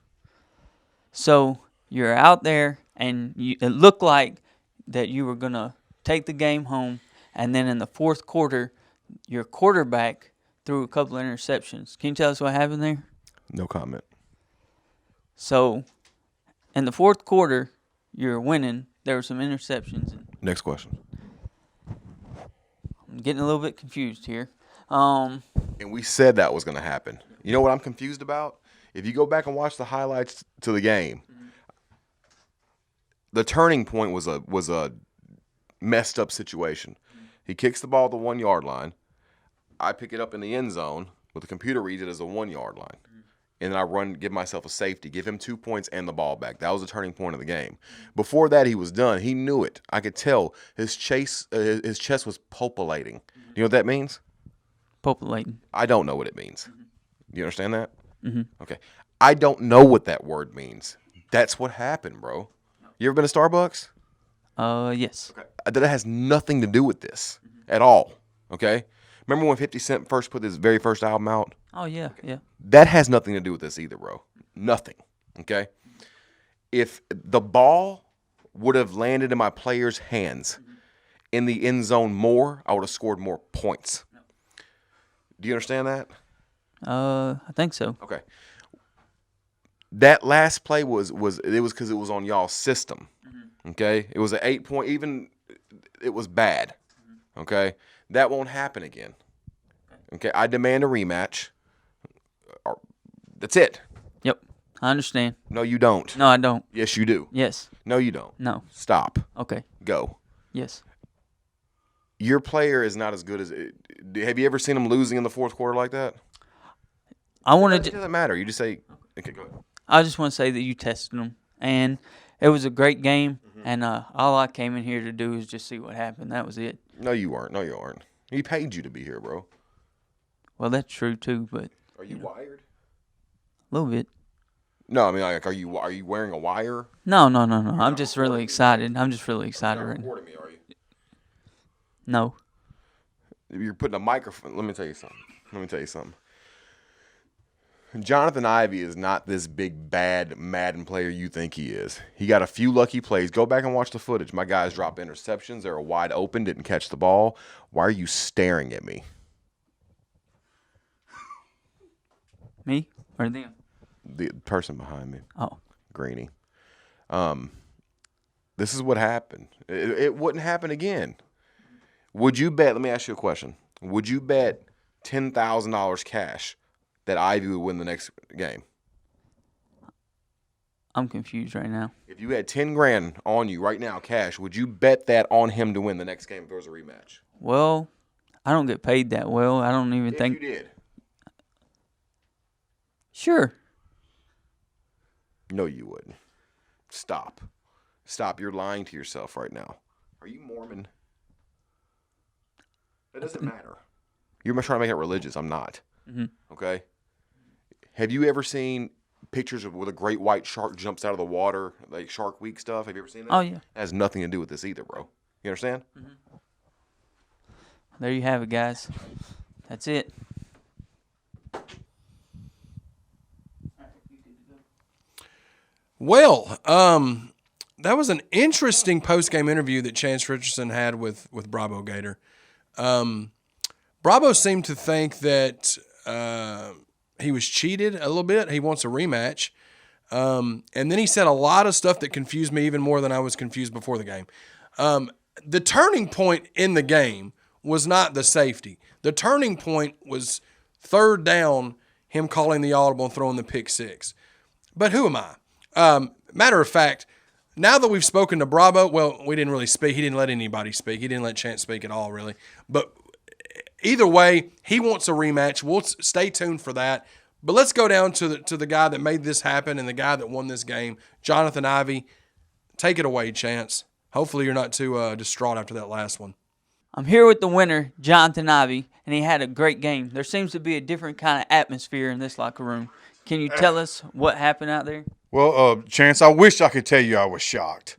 So you're out there, and it looked like that you were going to take the game home, and then in the fourth quarter, your quarterback threw a couple of interceptions. Can you tell us what happened there? No comment. So, in the fourth quarter, you're winning. There were some interceptions. Next question. I'm getting a little bit confused here. And we said that was going to happen. You know what I'm confused about? If you go back and watch the highlights to the game, the turning point was a messed up situation. He kicks the ball at the 1 yard line. I pick it up in the end zone, but the computer reads it as a 1 yard line. And then I give myself a safety, give him 2 points and the ball back. That was the turning point of the game. Before that, he was done. He knew it. I could tell his chest was pulpulating. You know what that means? Populating. I don't know what it means. Do you understand that? Mm-hmm. Okay. I don't know what that word means. That's what happened, bro. You ever been to Starbucks? Yes. Okay. That has nothing to do with this at all. Okay? Remember when 50 Cent first put his very first album out? Oh, yeah, yeah. That has nothing to do with this either, bro. Nothing. Okay? If the ball would have landed in my player's hands in the end zone more, I would have scored more points. Do you understand that? I think so. Okay. That last play was because it was on y'all's system. Okay? It was an 8-point. Even it was bad. Okay? That won't happen again. Okay? I demand a rematch. That's it. Yep. I understand. No, you don't. No, I don't. Yes, you do. Yes. No, you don't. No. Stop. Okay. Go. Yes. Your player is not as good as – have you ever seen him losing in the fourth quarter like that? It doesn't matter. You just say – okay, go ahead. I just want to say that you tested him, and it was a great game, and all I came in here to do is just see what happened. That was it. No, you weren't. No, you aren't. He paid you to be here, bro. Well, that's true, too, but Are you wired? a little bit. No, I mean, like, are you wearing a wire? No. I'm just really excited. I'm just really excited right now. Recording me, are you? No. You're putting a microphone. Let me tell you something. Johnathan Ivey is not this big, bad Madden player you think he is. He got a few lucky plays. Go back and watch the footage. My guys dropped interceptions. They were wide open, didn't catch the ball. Why are you staring at me? Me or them? The person behind me. Oh. Greeny. This is what happened. It wouldn't happen again. Would you bet, let me ask you a question. Would you bet $10,000 cash that Ivy would win the next game? I'm confused right now. If you had 10 grand on you right now, cash, would you bet that on him to win the next game if there was a rematch? Well, I don't get paid that well. I don't even think. If you did. Sure. No, you wouldn't. Stop. You're lying to yourself right now. Are you Mormon? It doesn't matter. You're trying to make it religious. I'm not. Okay? Have you ever seen pictures of where a great white shark jumps out of the water, like Shark Week stuff? Have you ever seen that? Oh, yeah. That has nothing to do with this either, bro. You understand? There you have it, guys. That's it. Well, that was an interesting post-game interview that Chance Richardson had with Brabo Gator. Brabo seemed to think that he was cheated a little bit. He wants a rematch. And then he said a lot of stuff that confused me even more than I was confused before the game. The turning point in the game was not the safety. The turning point was third down, him calling the audible and throwing the pick six. But who am I? Matter of fact, now that we've spoken to Brabo, well, we didn't really speak. He didn't let anybody speak. He didn't let Chance speak at all, really. But either way, he wants a rematch. We'll stay tuned for that. But let's go down to the guy that made this happen and the guy that won this game, Johnathan Ivey. Take it away, Chance. Hopefully you're not too distraught after that last one. I'm here with the winner, Johnathan Ivey, and he had a great game. There seems to be a different kind of atmosphere in this locker room. Can you tell us what happened out there? Well, Chance, I wish I could tell you I was shocked.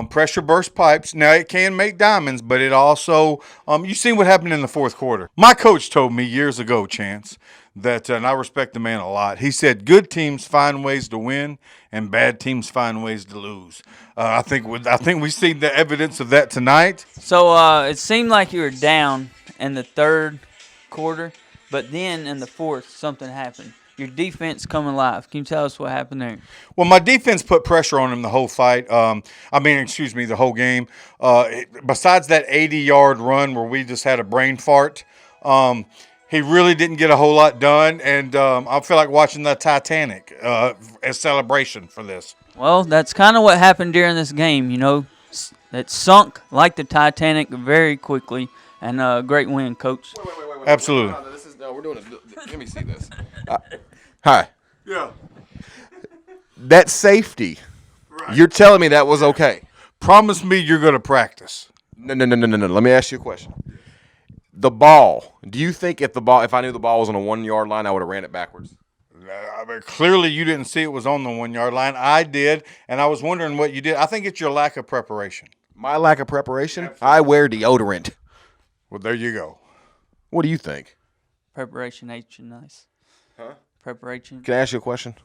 Pressure burst pipes. Now, it can make diamonds, but it also you seen what happened in the fourth quarter. My coach told me years ago, Chance, that, and I respect the man a lot, he said good teams find ways to win and bad teams find ways to lose. I think we've seen the evidence of that tonight. So it seemed like you were down in the third quarter, but then in the fourth, something happened. Your defense come alive. Can you tell us what happened there? Well, my defense put pressure on him the whole fight. The whole game. Besides that 80-yard run where we just had a brain fart, he really didn't get a whole lot done. And I feel like watching the Titanic as celebration for this. Well, that's kind of what happened during this game. You know, it sunk like the Titanic very quickly. And great win, Coach. Wait. Absolutely. We're doing it. Let me see this. Hi. Yeah. That safety. Right. You're telling me that was okay. Promise me you're going to practice. No. Let me ask you a question. The ball. Do you think if I knew the ball was on a 1 yard line, I would have ran it backwards? Clearly, you didn't see it was on the 1 yard line. I did, and I was wondering what you did. I think it's your lack of preparation. My lack of preparation? Absolutely. I wear deodorant. Well, there you go. What do you think? Preparation ain't you nice. Huh? Preparation. Can I ask you a question?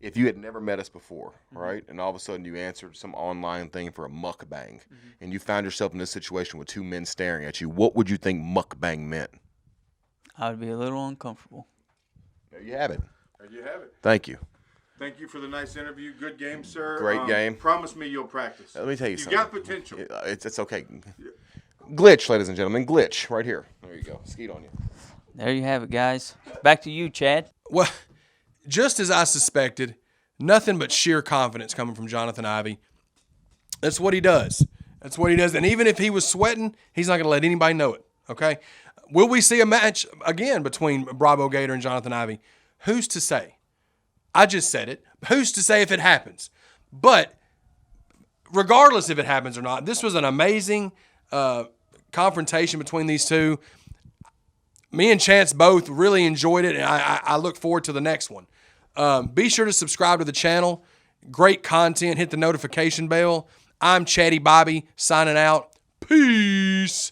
If you had never met us before, right, and all of a sudden you answered some online thing for a mukbang, and you found yourself in this situation with two men staring at you, what would you think mukbang meant? I would be a little uncomfortable. There you have it. There you have it. Thank you. Thank you for the nice interview. Good game, sir. Great game. Promise me you'll practice. Let me tell you something. You got potential. It's okay. Glitch, ladies and gentlemen. Glitch right here. There you go. Skeet on you. There you have it, guys. Back to you, Chad. Well, just as I suspected, nothing but sheer confidence coming from Johnathan Ivey. That's what he does. That's what he does. And even if he was sweating, he's not going to let anybody know it, okay? Will we see a match again between Brabo Gator and Johnathan Ivey? Who's to say? I just said it. Who's to say if it happens? But regardless if it happens or not, this was an amazing confrontation between these two. Me and Chance both really enjoyed it, and I look forward to the next one. Be sure to subscribe to the channel. Great content. Hit the notification bell. I'm Chatty Bobby signing out. Peace.